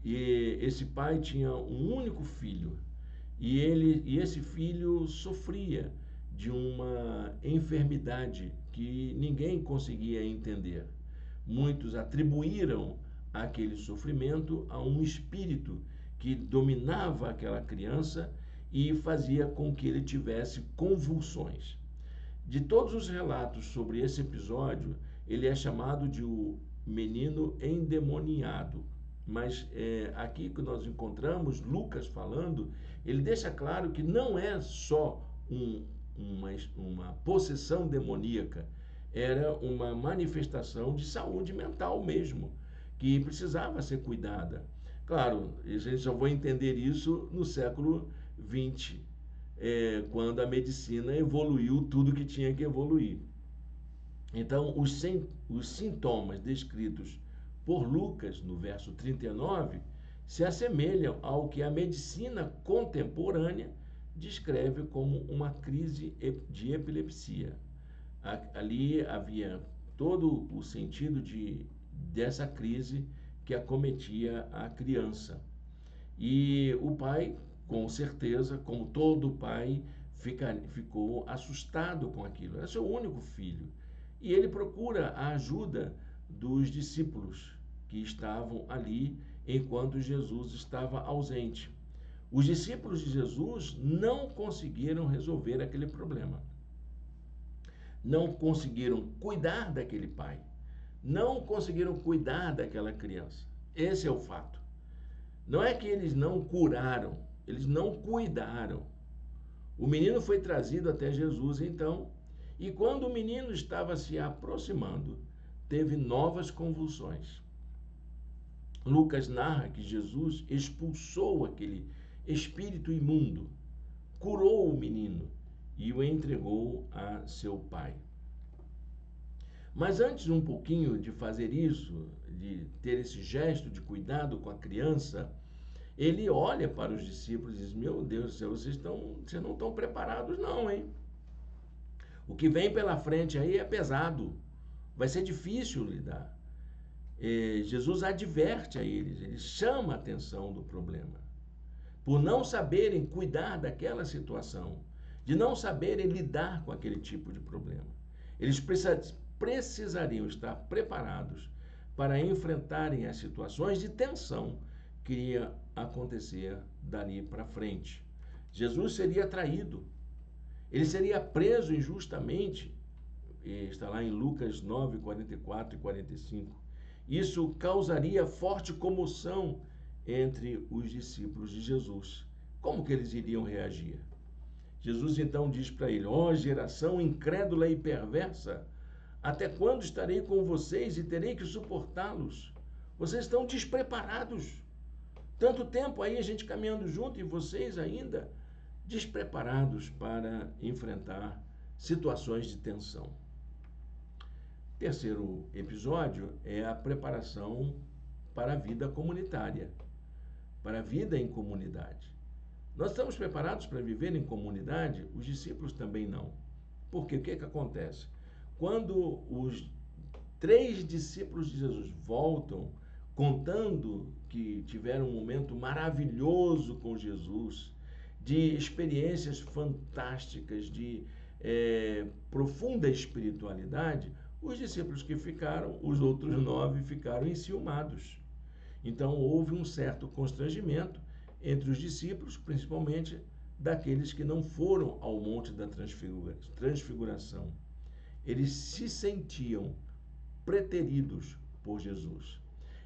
E esse pai tinha um único filho e esse filho sofria de uma enfermidade que ninguém conseguia entender. Muitos atribuíram aquele sofrimento a um espírito que dominava aquela criança e fazia com que ele tivesse convulsões. De todos os relatos sobre esse episódio, ele é chamado de o menino endemoniado. Mas aqui que nós encontramos Lucas falando, ele deixa claro que não é só uma possessão demoníaca, era uma manifestação de saúde mental mesmo, que precisava ser cuidada. Claro, a gente só vai entender isso no século XX, quando a medicina evoluiu tudo que tinha que evoluir. Então, os sintomas descritos por Lucas, no verso 39, se assemelham ao que a medicina contemporânea descreve como uma crise de epilepsia. Ali havia todo o sentido dessa crise que acometia a criança. E o pai, com certeza, como todo pai, ficou assustado com aquilo. Era seu único filho. E ele procura a ajuda dos discípulos que estavam ali enquanto Jesus estava ausente. Os discípulos de Jesus não conseguiram resolver aquele problema. Não conseguiram cuidar daquele pai. Não conseguiram cuidar daquela criança. Esse é o fato. Não é que eles não curaram, eles não cuidaram. O menino foi trazido até Jesus, então, e quando o menino estava se aproximando, teve novas convulsões. Lucas narra que Jesus expulsou aquele espírito imundo, curou o menino e o entregou a seu pai. Mas antes um pouquinho de fazer isso, de ter esse gesto de cuidado com a criança, ele olha para os discípulos e diz: meu Deus do céu, vocês não estão preparados não, hein? O que vem pela frente aí é pesado, vai ser difícil lidar. Jesus adverte a eles, ele chama a atenção do problema. Por não saberem cuidar daquela situação, de não saberem lidar com aquele tipo de problema. Eles precisariam estar preparados para enfrentarem as situações de tensão que ia acontecer dali para frente. Jesus seria traído, ele seria preso injustamente, está lá em Lucas 9, 44 e 45. Isso causaria forte comoção entre os discípulos de Jesus. Como que eles iriam reagir? Jesus então diz para ele: ó geração incrédula e perversa, até quando estarei com vocês e terei que suportá-los? Vocês estão despreparados. Tanto tempo aí a gente caminhando junto e vocês ainda despreparados para enfrentar situações de tensão. Terceiro episódio é a preparação para a vida comunitária, para a vida em comunidade. Nós estamos preparados para viver em comunidade? Os discípulos também não. Porque o que acontece? Quando os 3 discípulos de Jesus voltam contando que tiveram um momento maravilhoso com Jesus, de experiências fantásticas, de profunda espiritualidade, os discípulos que ficaram, os outros 9 ficaram enciumados. Então houve um certo constrangimento entre os discípulos, principalmente daqueles que não foram ao Monte da Transfiguração. Eles se sentiam preteridos por Jesus.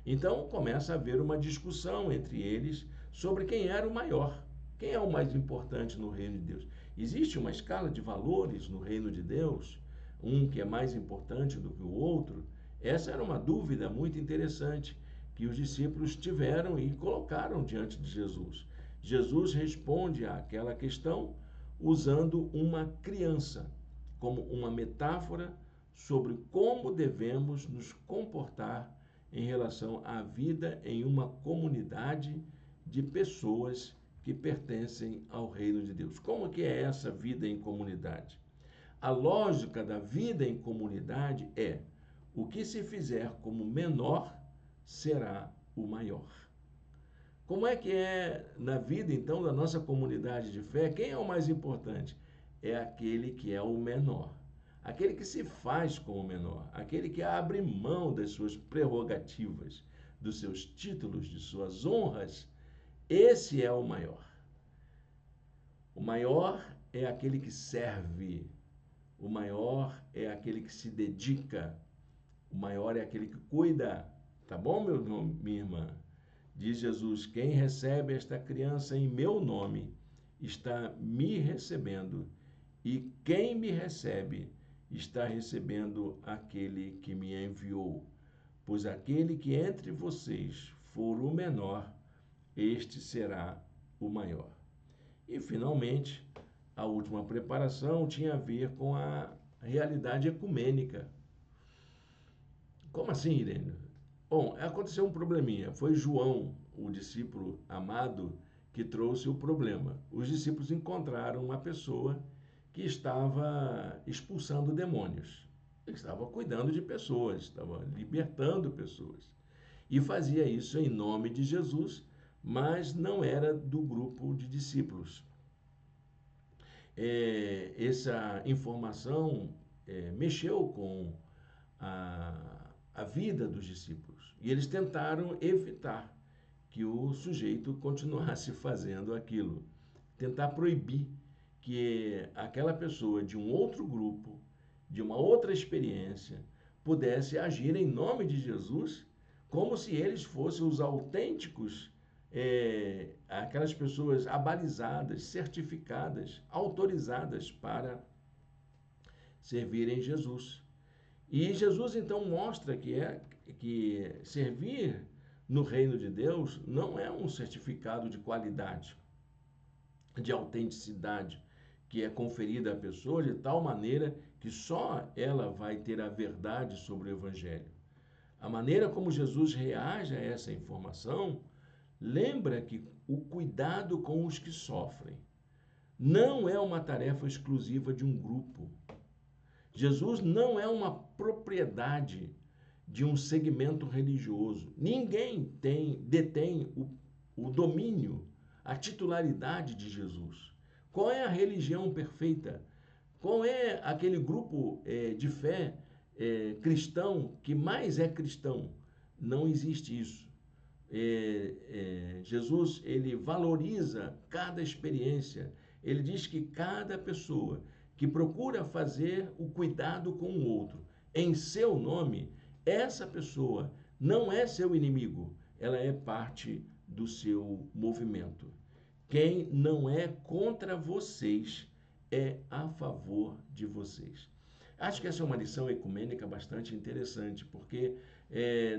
Então começa a haver uma discussão entre eles sobre quem era o maior, quem é o mais importante no reino de Deus. Existe uma escala de valores no reino de Deus, um que é mais importante do que o outro? Essa era uma dúvida muito interessante que os discípulos tiveram e colocaram diante de Jesus. Jesus responde àquela questão usando uma criança como uma metáfora sobre como devemos nos comportar em relação à vida em uma comunidade de pessoas que pertencem ao reino de Deus. Como que é essa vida em comunidade? A lógica da vida em comunidade é: o que se fizer como menor será o maior. Como é que é na vida, então, da nossa comunidade de fé? Quem é o mais importante? É aquele que é o menor. Aquele que se faz como menor. Aquele que abre mão das suas prerrogativas, dos seus títulos, de suas honras. Esse é o maior. O maior é aquele que serve. O maior é aquele que se dedica. O maior é aquele que cuida. Tá bom, minha irmã? Diz Jesus: quem recebe esta criança em meu nome está me recebendo, e quem me recebe está recebendo aquele que me enviou. Pois aquele que entre vocês for o menor, este será o maior. E, finalmente, a última preparação tinha a ver com a realidade ecumênica. Como assim, Irene? Bom, aconteceu um probleminha. Foi João, o discípulo amado, que trouxe o problema. Os discípulos encontraram uma pessoa que estava expulsando demônios. Ele estava cuidando de pessoas, estava libertando pessoas. E fazia isso em nome de Jesus, mas não era do grupo de discípulos. Essa informação mexeu com a vida dos discípulos. E eles tentaram evitar que o sujeito continuasse fazendo aquilo. Tentar proibir que aquela pessoa de um outro grupo, de uma outra experiência, pudesse agir em nome de Jesus, como se eles fossem os autênticos, aquelas pessoas abalizadas, certificadas, autorizadas para servirem Jesus. E Jesus então mostra que servir no reino de Deus não é um certificado de qualidade, de autenticidade, que é conferida à pessoa de tal maneira que só ela vai ter a verdade sobre o Evangelho. A maneira como Jesus reage a essa informação lembra que o cuidado com os que sofrem não é uma tarefa exclusiva de um grupo. Jesus não é uma propriedade de um segmento religioso. Ninguém detém o domínio, a titularidade de Jesus. Qual é a religião perfeita? Qual é aquele grupo de fé cristão que mais é cristão? Não existe isso. Jesus, ele valoriza cada experiência. Ele diz que cada pessoa que procura fazer o cuidado com o outro em seu nome, essa pessoa não é seu inimigo, ela é parte do seu movimento. Quem não é contra vocês é a favor de vocês. Acho que essa é uma lição ecumênica bastante interessante, porque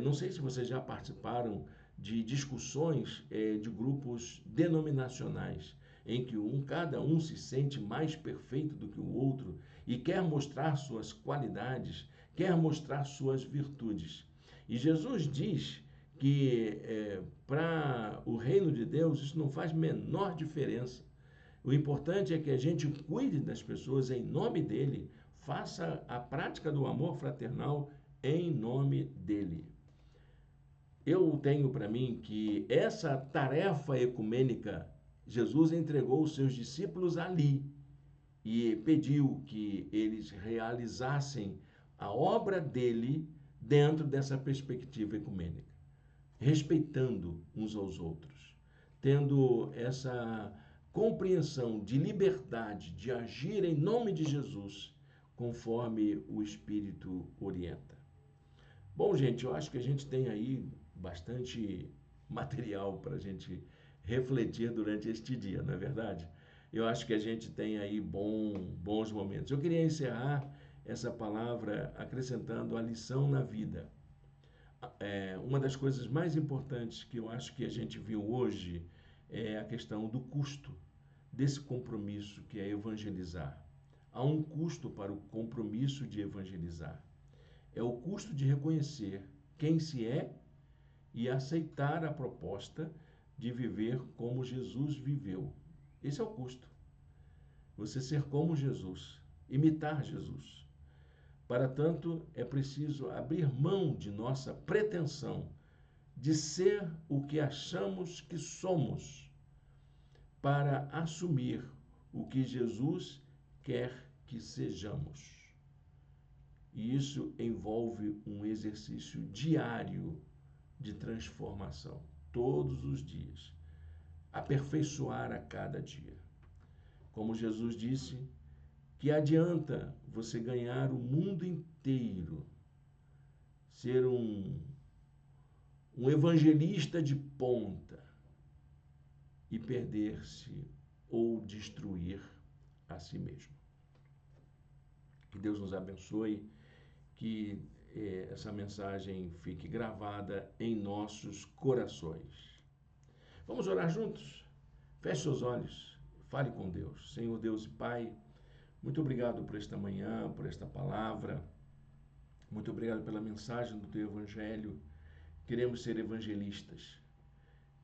não sei se vocês já participaram de discussões de grupos denominacionais, em que cada um se sente mais perfeito do que o outro e quer mostrar suas qualidades, quer mostrar suas virtudes. E Jesus diz que para o reino de Deus isso não faz menor diferença. O importante é que a gente cuide das pessoas em nome dele, faça a prática do amor fraternal em nome dele. Eu tenho para mim que essa tarefa ecumênica Jesus entregou os seus discípulos ali e pediu que eles realizassem a obra dele dentro dessa perspectiva ecumênica, respeitando uns aos outros, tendo essa compreensão de liberdade de agir em nome de Jesus, conforme o Espírito orienta. Bom, gente, eu acho que a gente tem aí bastante material para a gente refletir durante este dia, não é verdade? Eu acho que a gente tem aí bons momentos. Eu queria encerrar essa palavra acrescentando a lição na vida. Uma das coisas mais importantes que eu acho que a gente viu hoje é a questão do custo desse compromisso que é evangelizar. Há um custo para o compromisso de evangelizar. É o custo de reconhecer quem se é e aceitar a proposta de viver como Jesus viveu. Esse é o custo. Você ser como Jesus, imitar Jesus. Para tanto, é preciso abrir mão de nossa pretensão de ser o que achamos que somos, para assumir o que Jesus quer que sejamos. E isso envolve um exercício diário de transformação, todos os dias, aperfeiçoar a cada dia. Como Jesus disse, que adianta você ganhar o mundo inteiro, ser um evangelista de ponta e perder-se ou destruir a si mesmo. Que Deus nos abençoe, que essa mensagem fique gravada em nossos corações. Vamos orar juntos? Feche seus olhos, fale com Deus. Senhor Deus e Pai, muito obrigado por esta manhã, por esta palavra. Muito obrigado pela mensagem do Teu Evangelho. Queremos ser evangelistas.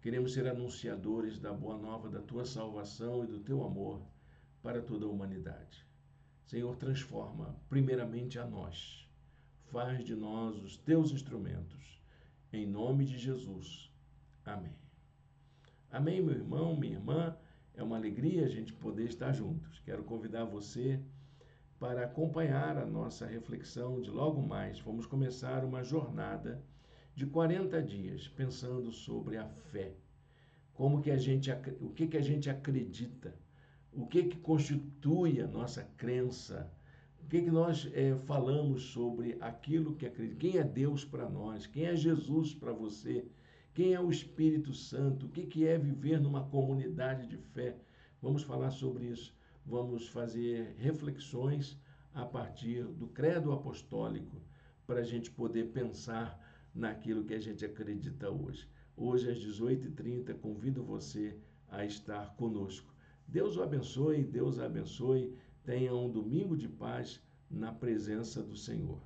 Queremos ser anunciadores da boa nova, da Tua salvação e do Teu amor para toda a humanidade. Senhor, transforma primeiramente a nós. Faz de nós os Teus instrumentos. Em nome de Jesus. Amém. Amém, meu irmão, minha irmã. É uma alegria a gente poder estar juntos. Quero convidar você para acompanhar a nossa reflexão de logo mais. Vamos começar uma jornada de 40 dias pensando sobre a fé. O que a gente acredita, o que constitui a nossa crença, o que nós falamos sobre aquilo que acreditamos, quem é Deus para nós, quem é Jesus para você, quem é o Espírito Santo, o que é viver numa comunidade de fé. Vamos falar sobre isso, vamos fazer reflexões a partir do credo apostólico para a gente poder pensar naquilo que a gente acredita hoje. Hoje, às 18h30, convido você a estar conosco. Deus o abençoe, Deus a abençoe. Tenha um domingo de paz na presença do Senhor.